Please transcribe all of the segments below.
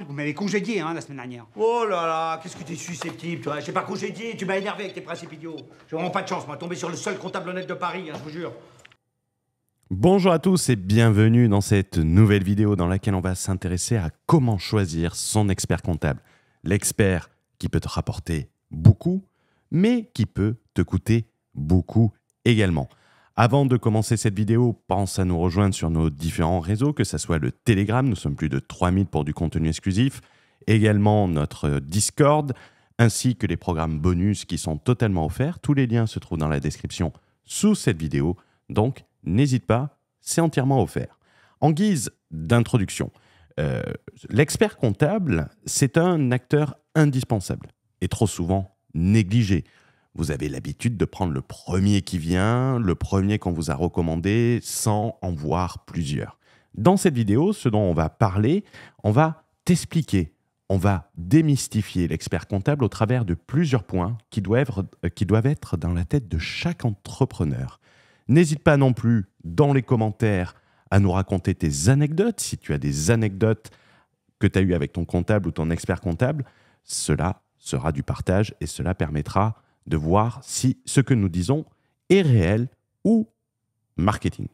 Vous m'avez congédié, hein, la semaine dernière. Oh là là, qu'est-ce que t'es susceptible, toi. J'ai pas congédié, tu m'as énervé avec tes principes idiots. J'ai vraiment pas de chance, moi, tomber sur le seul comptable honnête de Paris, hein, je vous jure. Bonjour à tous et bienvenue dans cette nouvelle vidéo dans laquelle on va s'intéresser à comment choisir son expert comptable. L'expert qui peut te rapporter beaucoup, mais qui peut te coûter beaucoup également. Avant de commencer cette vidéo, pense à nous rejoindre sur nos différents réseaux, que ce soit le Telegram, nous sommes plus de 3000 pour du contenu exclusif, également notre Discord, ainsi que les programmes bonus qui sont totalement offerts. Tous les liens se trouvent dans la description sous cette vidéo, donc n'hésite pas, c'est entièrement offert. En guise d'introduction, l'expert comptable, c'est un acteur indispensable et trop souvent négligé. Vous avez l'habitude de prendre le premier qui vient, le premier qu'on vous a recommandé, sans en voir plusieurs. Dans cette vidéo, ce dont on va parler, on va t'expliquer, on va démystifier l'expert comptable au travers de plusieurs points qui doivent être dans la tête de chaque entrepreneur. N'hésite pas non plus, dans les commentaires, à nous raconter tes anecdotes. Si tu as des anecdotes que tu as eues avec ton comptable ou ton expert comptable, cela sera du partage et cela permettra de voir si ce que nous disons est réel ou marketing.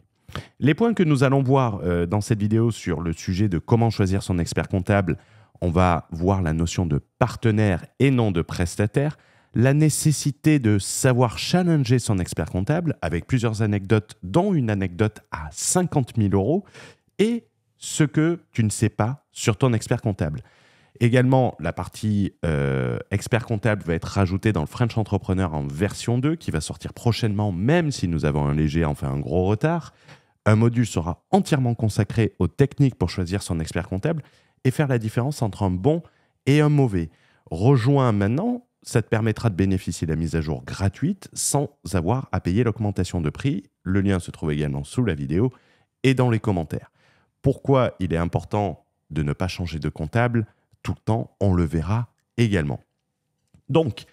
Les points que nous allons voir dans cette vidéo sur le sujet de comment choisir son expert comptable, on va voir la notion de partenaire et non de prestataire, la nécessité de savoir challenger son expert comptable avec plusieurs anecdotes, dont une anecdote à 50 000 € et ce que tu ne sais pas sur ton expert comptable. Également, la partie expert comptable va être rajoutée dans le French Entrepreneur en version 2 qui va sortir prochainement, même si nous avons un gros retard. Un module sera entièrement consacré aux techniques pour choisir son expert comptable et faire la différence entre un bon et un mauvais. Rejoins maintenant, ça te permettra de bénéficier de la mise à jour gratuite sans avoir à payer l'augmentation de prix. Le lien se trouve également sous la vidéo et dans les commentaires. Pourquoi il est important de ne pas changer de comptable tout le temps, on le verra également. Donc,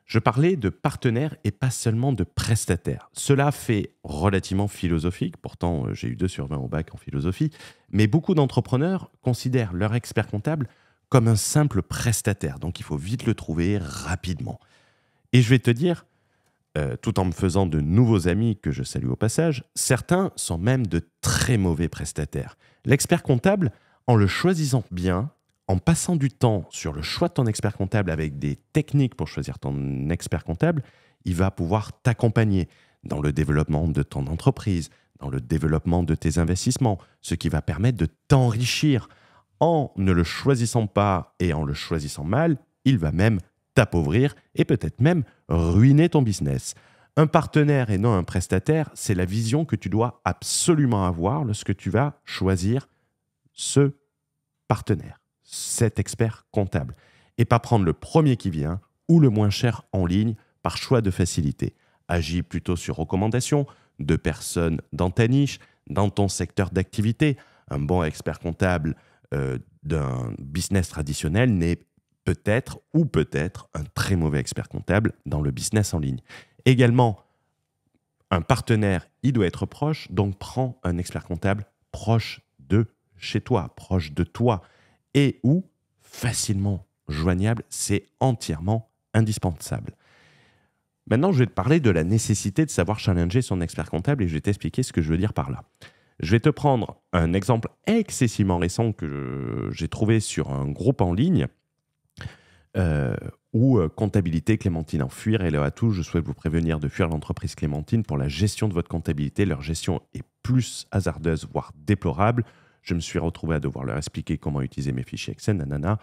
je parlais de partenaires et pas seulement de prestataires. Cela fait relativement philosophique, pourtant j'ai eu 2 sur 20 au bac en philosophie, mais beaucoup d'entrepreneurs considèrent leur expert comptable comme un simple prestataire, donc il faut vite le trouver rapidement. Et je vais te dire, tout en me faisant de nouveaux amis que je salue au passage, certains sont même de très mauvais prestataires. L'expert comptable, en le choisissant bien, en passant du temps sur le choix de ton expert comptable avec des techniques pour choisir ton expert comptable, il va pouvoir t'accompagner dans le développement de ton entreprise, dans le développement de tes investissements, ce qui va permettre de t'enrichir. En ne le choisissant pas et en le choisissant mal, il va même t'appauvrir et peut-être même ruiner ton business. Un partenaire et non un prestataire, c'est la vision que tu dois absolument avoir lorsque tu vas choisir ce partenaire, cet expert comptable, et pas prendre le premier qui vient ou le moins cher en ligne par choix de facilité. Agis plutôt sur recommandation de personnes dans ta niche, dans ton secteur d'activité. Un bon expert comptable d'un business traditionnel n'est peut-être un très mauvais expert comptable dans le business en ligne. Également, un partenaire, il doit être proche, donc prends un expert comptable proche de chez toi, proche de toi, et ou facilement joignable, c'est entièrement indispensable. Maintenant, je vais te parler de la nécessité de savoir challenger son expert comptable et je vais t'expliquer ce que je veux dire par là. Je vais te prendre un exemple excessivement récent que j'ai trouvé sur un groupe en ligne où comptabilité Clémentine en fuir. Hello à tous, je souhaite vous prévenir de fuir l'entreprise Clémentine pour la gestion de votre comptabilité. Leur gestion est plus hasardeuse, voire déplorable. Je me suis retrouvé à devoir leur expliquer comment utiliser mes fichiers Excel, nanana.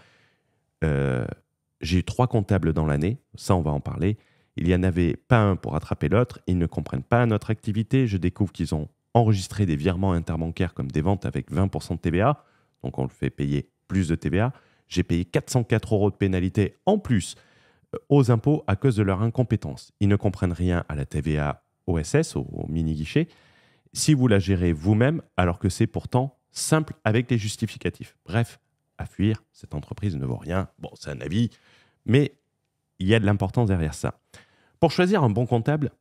J'ai eu 3 comptables dans l'année, ça on va en parler. Il n'y en avait pas un pour rattraper l'autre, ils ne comprennent pas notre activité. Je découvre qu'ils ont enregistré des virements interbancaires comme des ventes avec 20% de TVA, donc on le fait payer plus de TVA. J'ai payé 404 € de pénalité en plus aux impôts à cause de leur incompétence. Ils ne comprennent rien à la TVA OSS, au mini-guichet, si vous la gérez vous-même, alors que c'est pourtant simple avec des justificatifs. Bref, à fuir, cette entreprise ne vaut rien. Bon, c'est un avis, mais il y a de l'importance derrière ça. Pour choisir un bon comptable,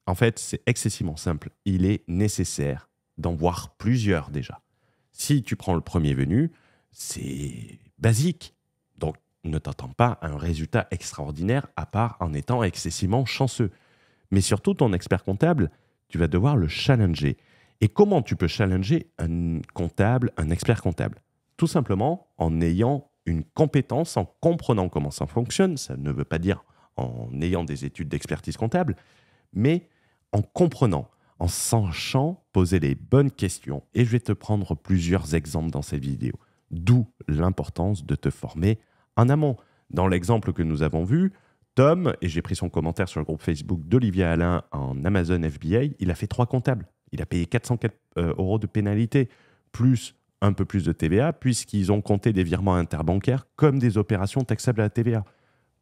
en fait, c'est excessivement simple. Il est nécessaire d'en voir plusieurs déjà. Si tu prends le premier venu, c'est basique. Donc, ne t'attends pas à un résultat extraordinaire à part en étant excessivement chanceux. Mais surtout, ton expert comptable, tu vas devoir le challenger. Et comment tu peux challenger un comptable, un expert comptable? Tout simplement en ayant une compétence, en comprenant comment ça fonctionne. Ça ne veut pas dire en ayant des études d'expertise comptable, mais en comprenant, en sachant poser les bonnes questions. Et je vais te prendre plusieurs exemples dans cette vidéo. D'où l'importance de te former en amont. Dans l'exemple que nous avons vu, Tom, et j'ai pris son commentaire sur le groupe Facebook d'Olivier Alain en Amazon FBA, il a fait 3 comptables. Il a payé 404 € de pénalité, plus un peu plus de TVA, puisqu'ils ont compté des virements interbancaires comme des opérations taxables à la TVA.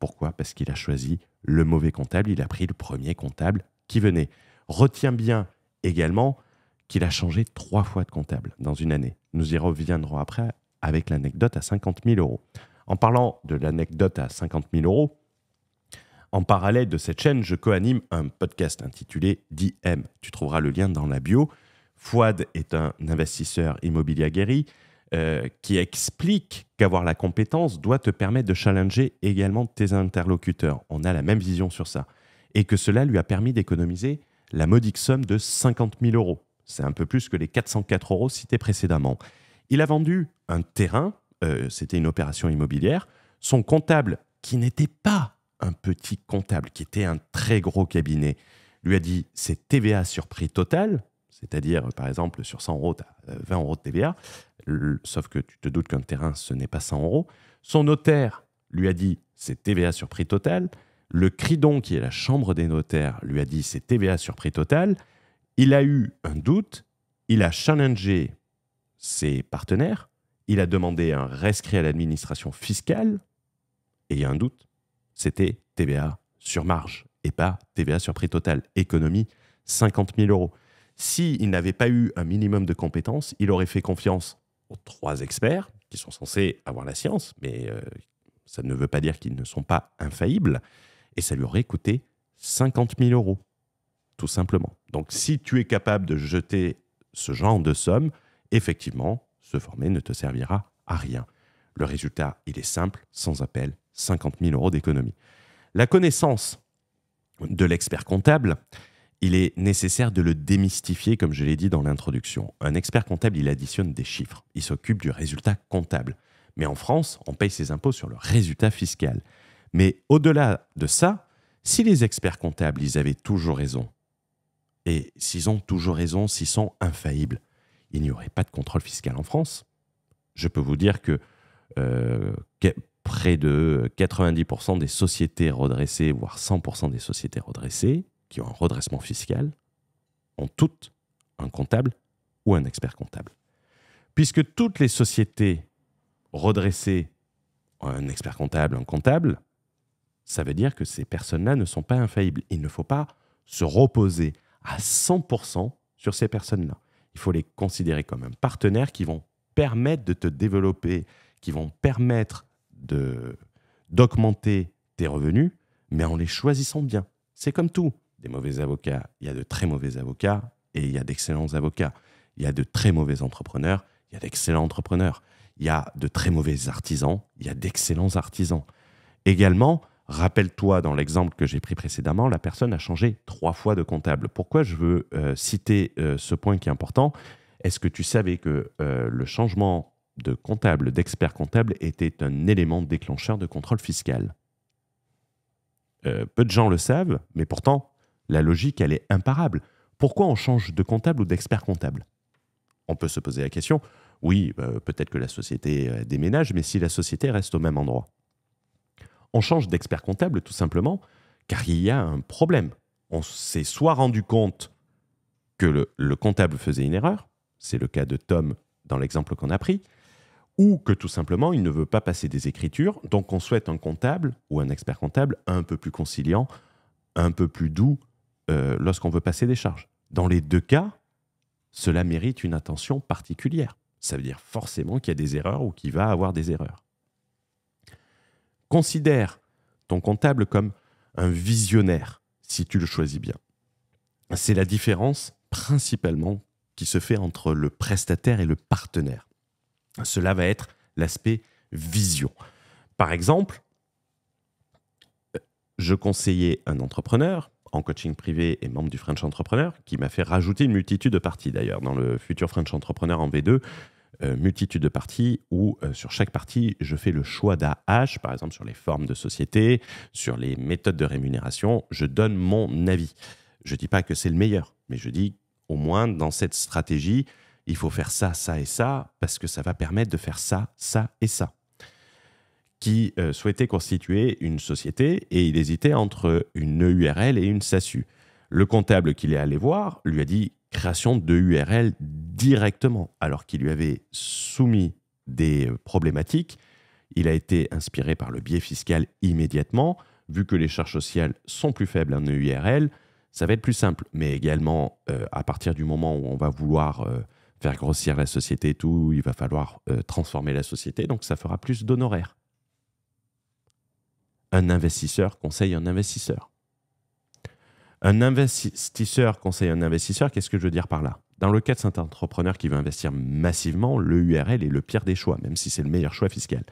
Pourquoi? Parce qu'il a choisi le mauvais comptable, il a pris le premier comptable qui venait. Retiens bien également qu'il a changé 3 fois de comptable dans une année. Nous y reviendrons après avec l'anecdote à 50 000 €. En parlant de l'anecdote à 50 000 €, en parallèle de cette chaîne, je co-anime un podcast intitulé DM. Tu trouveras le lien dans la bio. Fouad est un investisseur immobilier aguerri qui explique qu'avoir la compétence doit te permettre de challenger également tes interlocuteurs. On a la même vision sur ça. Et que cela lui a permis d'économiser la modique somme de 50 000 €. C'est un peu plus que les 404 € cités précédemment. Il a vendu un terrain, c'était une opération immobilière. Son comptable, qui n'était pas un petit comptable, qui était un très gros cabinet, lui a dit c'est TVA sur prix total, c'est-à-dire par exemple sur 100 €, tu as 20 € de TVA, sauf que tu te doutes qu'un terrain, ce n'est pas 100 €. Son notaire lui a dit c'est TVA sur prix total. Le Cridon, qui est la chambre des notaires, lui a dit c'est TVA sur prix total. Il a eu un doute, il a challengé ses partenaires, il a demandé un rescrit à l'administration fiscale, et il y a un doute, c'était TVA sur marge et pas TVA sur prix total. Économie, 50 000 €. S'il n'avait pas eu un minimum de compétences, il aurait fait confiance aux 3 experts qui sont censés avoir la science, mais ça ne veut pas dire qu'ils ne sont pas infaillibles, et ça lui aurait coûté 50 000 €, tout simplement. Donc, si tu es capable de jeter ce genre de somme, effectivement, se former ne te servira à rien. Le résultat, il est simple, sans appel, 50 000 € d'économie. La connaissance de l'expert comptable, il est nécessaire de le démystifier, comme je l'ai dit dans l'introduction. Un expert comptable, il additionne des chiffres. Il s'occupe du résultat comptable. Mais en France, on paye ses impôts sur le résultat fiscal. Mais au-delà de ça, si les experts comptables, ils avaient toujours raison, et s'ils ont toujours raison, s'ils sont infaillibles, il n'y aurait pas de contrôle fiscal en France. Je peux vous dire que près de 90% des sociétés redressées, voire 100% des sociétés redressées, qui ont un redressement fiscal, ont toutes un comptable ou un expert comptable. Puisque toutes les sociétés redressées ont un expert comptable, un comptable, ça veut dire que ces personnes-là ne sont pas infaillibles. Il ne faut pas se reposer à 100% sur ces personnes-là. Il faut les considérer comme un partenaire qui vont permettre de te développer, qui vont permettre d'augmenter tes revenus, mais en les choisissant bien. C'est comme tout. Des mauvais avocats, il y a de très mauvais avocats et il y a d'excellents avocats. Il y a de très mauvais entrepreneurs, il y a d'excellents entrepreneurs. Il y a de très mauvais artisans, il y a d'excellents artisans. Également, rappelle-toi, dans l'exemple que j'ai pris précédemment, la personne a changé 3 fois de comptable. Pourquoi je veux citer ce point qui est important? Est-ce que tu savais que le changement de comptable, d'expert comptable, était un élément déclencheur de contrôle fiscal? Peu de gens le savent, mais pourtant, la logique, elle est imparable. Pourquoi on change de comptable ou d'expert comptable? On peut se poser la question, oui, peut-être que la société déménage, mais si la société reste au même endroit. On change d'expert comptable tout simplement car il y a un problème. On s'est soit rendu compte que le comptable faisait une erreur, c'est le cas de Tom dans l'exemple qu'on a pris, ou que tout simplement il ne veut pas passer des écritures, donc on souhaite un comptable ou un expert comptable un peu plus conciliant, un peu plus doux lorsqu'on veut passer des charges. Dans les 2 cas, cela mérite une attention particulière. Ça veut dire forcément qu'il y a des erreurs ou qu'il va avoir des erreurs. Considère ton comptable comme un visionnaire, si tu le choisis bien. C'est la différence principalement qui se fait entre le prestataire et le partenaire. Cela va être l'aspect vision. Par exemple, je conseillais un entrepreneur en coaching privé et membre du French Entrepreneur qui m'a fait rajouter une multitude de parties d'ailleurs dans le futur French Entrepreneur en V2, multitude de parties où sur chaque partie, je fais le choix d'AH, par exemple sur les formes de société, sur les méthodes de rémunération, je donne mon avis. Je ne dis pas que c'est le meilleur, mais je dis au moins dans cette stratégie, il faut faire ça, ça et ça, parce que ça va permettre de faire ça, ça et ça. Qui souhaitait constituer une société et il hésitait entre une EURL et une SASU. Le comptable qu'il est allé voir lui a dit création de URL directement, alors qu'il lui avait soumis des problématiques. Il a été inspiré par le biais fiscal immédiatement. Vu que les charges sociales sont plus faibles en EURL, ça va être plus simple. Mais également, à partir du moment où on va vouloir faire grossir la société et tout, il va falloir transformer la société, donc ça fera plus d'honoraires. Un investisseur conseille un investisseur. Un investisseur conseille un investisseur, qu'est-ce que je veux dire par là? Dans le cas de cet entrepreneur qui veut investir massivement, le URL est le pire des choix, même si c'est le meilleur choix fiscal.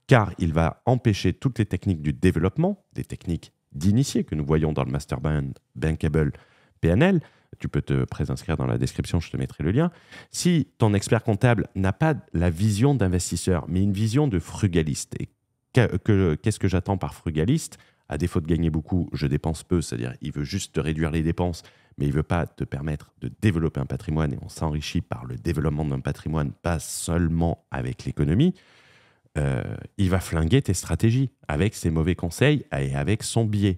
Car il va empêcher toutes les techniques du développement, des techniques d'initié que nous voyons dans le Mastermind Bankable PNL. Tu peux te préinscrire dans la description, je te mettrai le lien. Si ton expert comptable n'a pas la vision d'investisseur, mais une vision de frugaliste, et qu'est-ce que j'attends par frugaliste? À défaut de gagner beaucoup, je dépense peu, c'est-à-dire il veut juste te réduire les dépenses, mais il ne veut pas te permettre de développer un patrimoine et on s'enrichit par le développement d'un patrimoine, pas seulement avec l'économie. Il va flinguer tes stratégies avec ses mauvais conseils et avec son biais.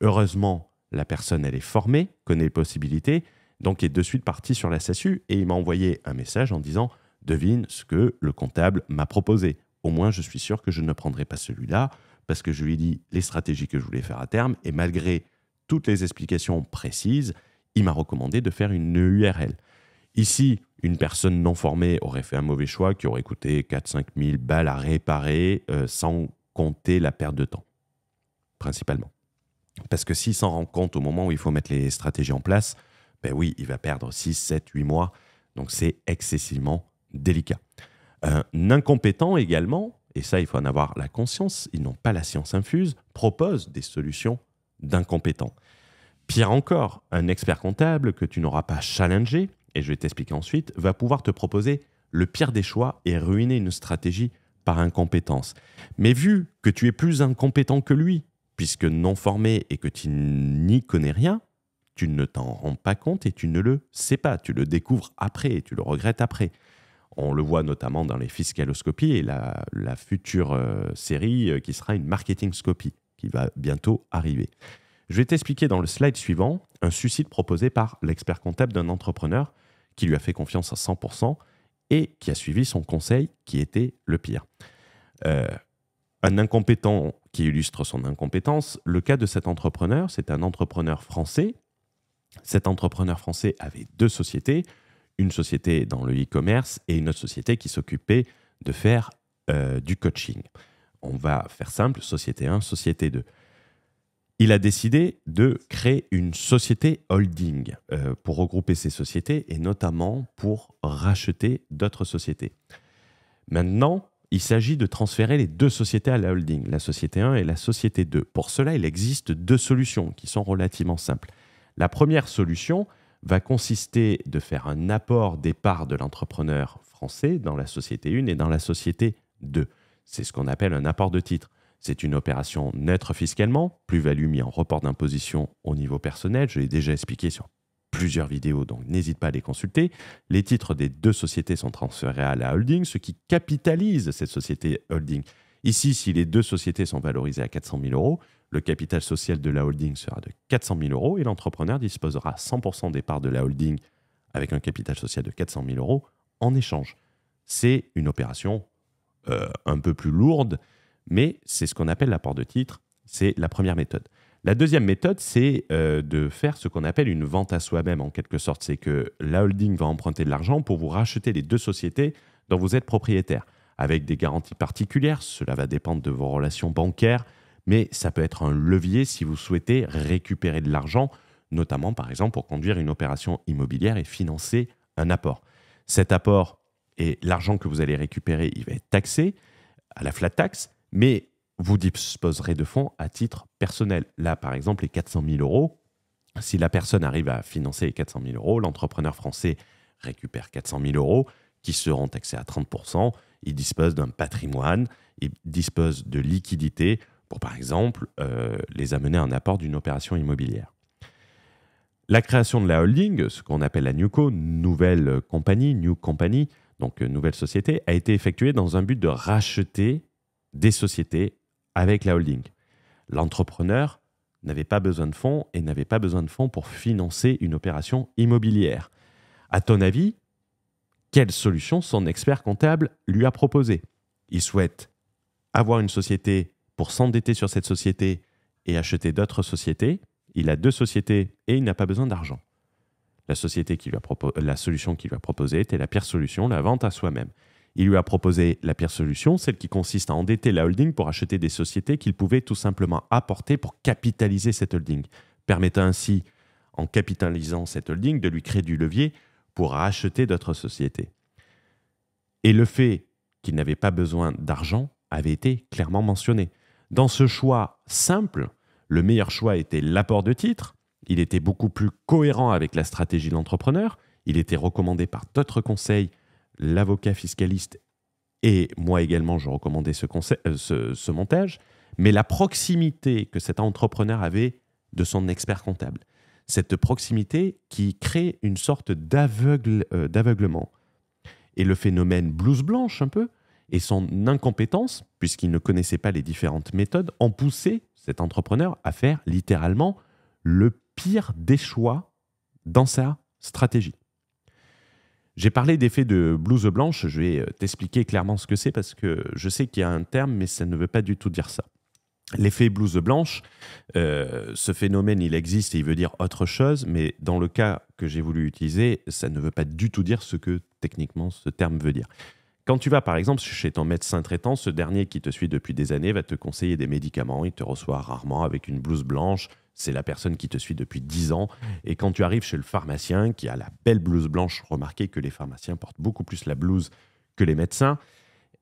Heureusement, la personne, elle est formée, connaît les possibilités, donc est de suite partie sur la SASU et il m'a envoyé un message en disant « Devine ce que le comptable m'a proposé ». Au moins, je suis sûr que je ne prendrai pas celui-là parce que je lui ai dit les stratégies que je voulais faire à terme et malgré toutes les explications précises, il m'a recommandé de faire une URL. Ici, une personne non formée aurait fait un mauvais choix qui aurait coûté 4-5 000 balles à réparer sans compter la perte de temps, principalement. Parce que s'il s'en rend compte au moment où il faut mettre les stratégies en place, ben oui, il va perdre 6, 7, 8 mois. Donc, c'est excessivement délicat. Un incompétent également, et ça, il faut en avoir la conscience, ils n'ont pas la science infuse, propose des solutions d'incompétents. Pire encore, un expert comptable que tu n'auras pas challengé, et je vais t'expliquer ensuite, va pouvoir te proposer le pire des choix et ruiner une stratégie par incompétence. Mais vu que tu es plus incompétent que lui, puisque non formé et que tu n'y connais rien, tu ne t'en rends pas compte et tu ne le sais pas. Tu le découvres après et tu le regrettes après. On le voit notamment dans les fiscaloscopies et la future série qui sera une marketingscopie qui va bientôt arriver. Je vais t'expliquer dans le slide suivant un suicide proposé par l'expert comptable d'un entrepreneur qui lui a fait confiance à 100% et qui a suivi son conseil qui était le pire. Un incompétent qui illustre son incompétence. Le cas de cet entrepreneur, c'est un entrepreneur français. Cet entrepreneur français avait 2 sociétés, une société dans le e-commerce et une autre société qui s'occupait de faire du coaching. On va faire simple, société 1, société 2. Il a décidé de créer une société holding pour regrouper ces sociétés et notamment pour racheter d'autres sociétés. Maintenant, il s'agit de transférer les 2 sociétés à la holding, la société 1 et la société 2. Pour cela, il existe 2 solutions qui sont relativement simples. La première solution va consister de faire un apport des parts de l'entrepreneur français dans la société 1 et dans la société 2. C'est ce qu'on appelle un apport de titre. C'est une opération neutre fiscalement, plus-value mis en report d'imposition au niveau personnel. Je l'ai déjà expliqué sur plusieurs vidéos, donc n'hésite pas à les consulter. Les titres des 2 sociétés sont transférés à la holding, ce qui capitalise cette société holding. Ici, si les 2 sociétés sont valorisées à 400 000 €, le capital social de la holding sera de 400 000 € et l'entrepreneur disposera 100% des parts de la holding avec un capital social de 400 000 € en échange. C'est une opération un peu plus lourde, mais c'est ce qu'on appelle l'apport de titre. C'est la première méthode. La deuxième méthode, c'est de faire ce qu'on appelle une vente à soi-même en quelque sorte. C'est que la holding va emprunter de l'argent pour vous racheter les 2 sociétés dont vous êtes propriétaire, avec des garanties particulières. Cela va dépendre de vos relations bancaires, mais ça peut être un levier si vous souhaitez récupérer de l'argent, notamment par exemple pour conduire une opération immobilière et financer un apport. Cet apport et l'argent que vous allez récupérer, il va être taxé à la flat tax, mais vous disposerez de fonds à titre personnel. Là, par exemple, les 400 000 euros, si la personne arrive à financer les 400 000 euros, l'entrepreneur français récupère 400 000 euros qui seront taxés à 30%. Il dispose d'un patrimoine, il dispose de liquidités pour, par exemple, les amener à un apport d'une opération immobilière. La création de la holding, ce qu'on appelle la NewCo, nouvelle compagnie, New Company, donc nouvelle société, a été effectuée dans un but de racheter des sociétés avec la holding. L'entrepreneur n'avait pas besoin de fonds et n'avait pas besoin de fonds pour financer une opération immobilière. À ton avis, quelle solution son expert comptable lui a proposé? Il souhaite avoir une société pour s'endetter sur cette société et acheter d'autres sociétés. Il a 2 sociétés et il n'a pas besoin d'argent. La solution qu'il lui a proposée était la pire solution, la vente à soi-même. Il lui a proposé la pire solution, celle qui consiste à endetter la holding pour acheter des sociétés qu'il pouvait tout simplement apporter pour capitaliser cette holding, permettant ainsi, en capitalisant cette holding, de lui créer du levier pour racheter d'autres sociétés. Et le fait qu'il n'avait pas besoin d'argent avait été clairement mentionné. Dans ce choix simple, le meilleur choix était l'apport de titres. Il était beaucoup plus cohérent avec la stratégie de l'entrepreneur. Il était recommandé par d'autres conseils, l'avocat fiscaliste et moi également, je recommandais ce montage. Mais la proximité que cet entrepreneur avait de son expert comptable, cette proximité qui crée une sorte d'aveuglement. Et le phénomène blouse blanche un peu, et son incompétence, puisqu'il ne connaissait pas les différentes méthodes, ont poussé cet entrepreneur à faire littéralement le pire des choix dans sa stratégie. J'ai parlé d'effet de blouse blanche, je vais t'expliquer clairement ce que c'est parce que je sais qu'il y a un terme, mais ça ne veut pas du tout dire ça. L'effet blouse blanche, ce phénomène, il existe et il veut dire autre chose, mais dans le cas que j'ai voulu utiliser, ça ne veut pas du tout dire ce que techniquement ce terme veut dire. Quand tu vas par exemple chez ton médecin traitant, ce dernier qui te suit depuis des années va te conseiller des médicaments, il te reçoit rarement avec une blouse blanche, c'est la personne qui te suit depuis 10 ans. Et quand tu arrives chez le pharmacien qui a la belle blouse blanche, remarquez que les pharmaciens portent beaucoup plus la blouse que les médecins,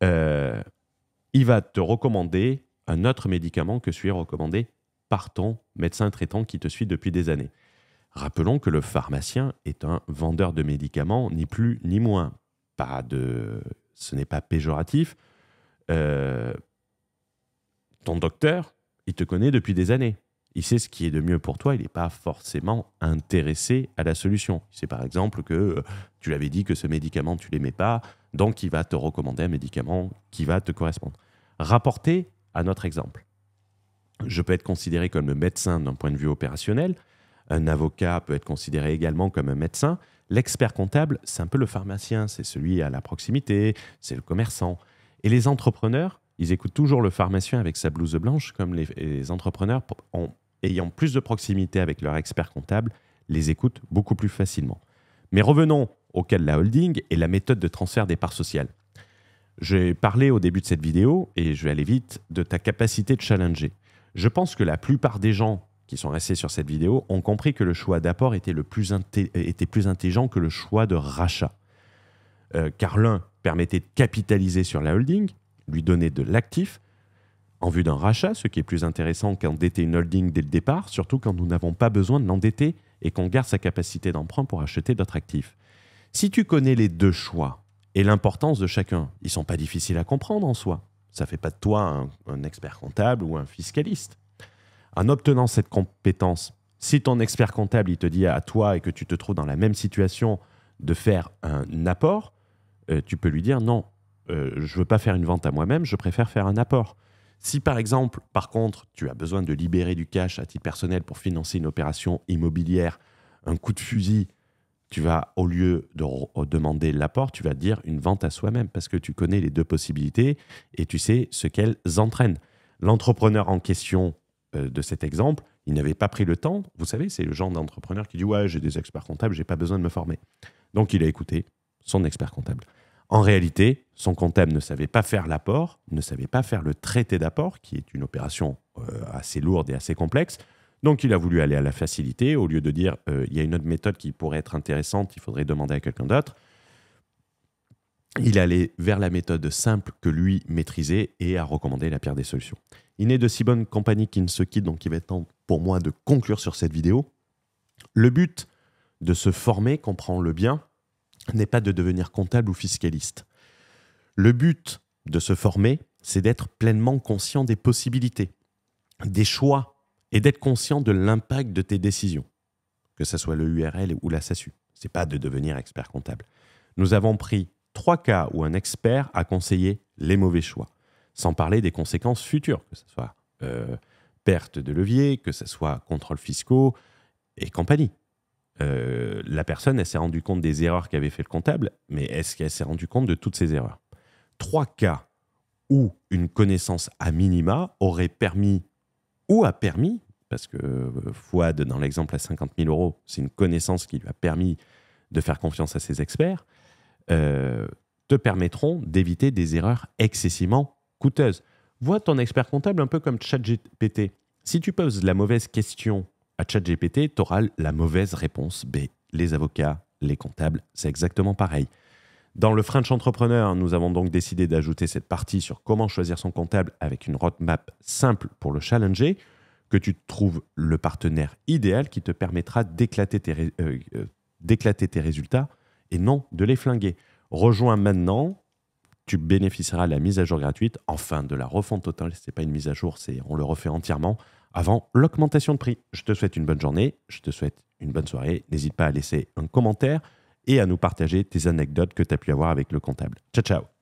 il va te recommander un autre médicament que celui recommandé par ton médecin traitant qui te suit depuis des années. Rappelons que le pharmacien est un vendeur de médicaments, ni plus ni moins. Ce n'est pas péjoratif. Ton docteur, il te connaît depuis des années. Il sait ce qui est de mieux pour toi, il n'est pas forcément intéressé à la solution. Il sait par exemple que tu lui avais dit que ce médicament, tu ne l'aimais pas, donc il va te recommander un médicament qui va te correspondre. Rapporté à notre exemple, je peux être considéré comme un médecin d'un point de vue opérationnel, un avocat peut être considéré également comme un médecin, l'expert comptable, c'est un peu le pharmacien, c'est celui à la proximité, c'est le commerçant. Et les entrepreneurs, ils écoutent toujours le pharmacien avec sa blouse blanche, comme les entrepreneurs ayant plus de proximité avec leur expert comptable, les écoutent beaucoup plus facilement. Mais revenons au cas de la holding et la méthode de transfert des parts sociales. J'ai parlé au début de cette vidéo, et je vais aller vite, de ta capacité de challenger. Je pense que la plupart des gens qui sont restés sur cette vidéo ont compris que le choix d'apport était plus intelligent que le choix de rachat. Car l'un permettait de capitaliser sur la holding, lui donner de l'actif, en vue d'un rachat, ce qui est plus intéressant qu'endetter une holding dès le départ, surtout quand nous n'avons pas besoin de l'endetter et qu'on garde sa capacité d'emprunt pour acheter d'autres actifs. Si tu connais les deux choix et l'importance de chacun, ils ne sont pas difficiles à comprendre en soi. Ça ne fait pas de toi un expert comptable ou un fiscaliste. En obtenant cette compétence, si ton expert comptable il te dit à toi et que tu te trouves dans la même situation de faire un apport, tu peux lui dire non, je ne veux pas faire une vente à moi-même, je préfère faire un apport. Si par exemple, par contre, tu as besoin de libérer du cash à titre personnel pour financer une opération immobilière, un coup de fusil, tu vas, au lieu de demander l'apport, tu vas dire une vente à soi-même parce que tu connais les deux possibilités et tu sais ce qu'elles entraînent. L'entrepreneur en question de cet exemple, il n'avait pas pris le temps. Vous savez, c'est le genre d'entrepreneur qui dit « Ouais, j'ai des experts comptables, je n'ai pas besoin de me former. » Donc, il a écouté son expert comptable. En réalité, son comptable ne savait pas faire l'apport, ne savait pas faire le traité d'apport, qui est une opération assez lourde et assez complexe. Donc, il a voulu aller à la facilité. Au lieu de dire il y a une autre méthode qui pourrait être intéressante, il faudrait demander à quelqu'un d'autre. il allait vers la méthode simple que lui maîtrisait et a recommandé la pire des solutions. Il n'est de si bonne compagnie qu'il ne se quitte, donc il va être temps pour moi de conclure sur cette vidéo. Le but de se former, comprends-le bien, n'est pas de devenir comptable ou fiscaliste. Le but de se former, c'est d'être pleinement conscient des possibilités, des choix et d'être conscient de l'impact de tes décisions, que ce soit le URL ou la SASU. Ce n'est pas de devenir expert comptable. Nous avons pris 3 cas où un expert a conseillé les mauvais choix, sans parler des conséquences futures, que ce soit perte de levier, que ce soit contrôles fiscaux et compagnie. La personne, elle s'est rendue compte des erreurs qu'avait fait le comptable, mais est-ce qu'elle s'est rendue compte de toutes ces erreurs? 3 cas où une connaissance à minima aurait permis ou a permis, parce que Fouad, dans l'exemple à 50 000 €, c'est une connaissance qui lui a permis de faire confiance à ses experts, te permettront d'éviter des erreurs excessivement coûteuses. Vois ton expert comptable un peu comme ChatGPT. Si tu poses la mauvaise question à ChatGPT, tu auras la mauvaise réponse B. Les avocats, les comptables, c'est exactement pareil. Dans le French Entrepreneur, nous avons donc décidé d'ajouter cette partie sur comment choisir son comptable avec une roadmap simple pour le challenger, que tu trouves le partenaire idéal qui te permettra d'éclater tes résultats et non de les flinguer. Rejoins maintenant, tu bénéficieras de la mise à jour gratuite, enfin de la refonte totale, ce n'est pas une mise à jour, on le refait entièrement, avant l'augmentation de prix. Je te souhaite une bonne journée, je te souhaite une bonne soirée, n'hésite pas à laisser un commentaire et à nous partager tes anecdotes que tu as pu avoir avec le comptable. Ciao, ciao.